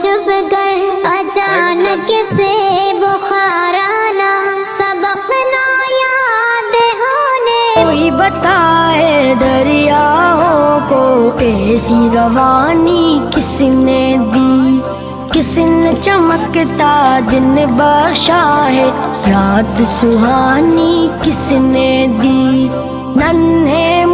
چھپ کر اچانک سے بخار آنا، سبق نا یاد ہونے۔ کوئی بتائے دریاؤں کو ایسی روانی کس نے دی، کس نے چمکتا دن بخشا ہے، رات سہانی کس نے دی۔ ننھے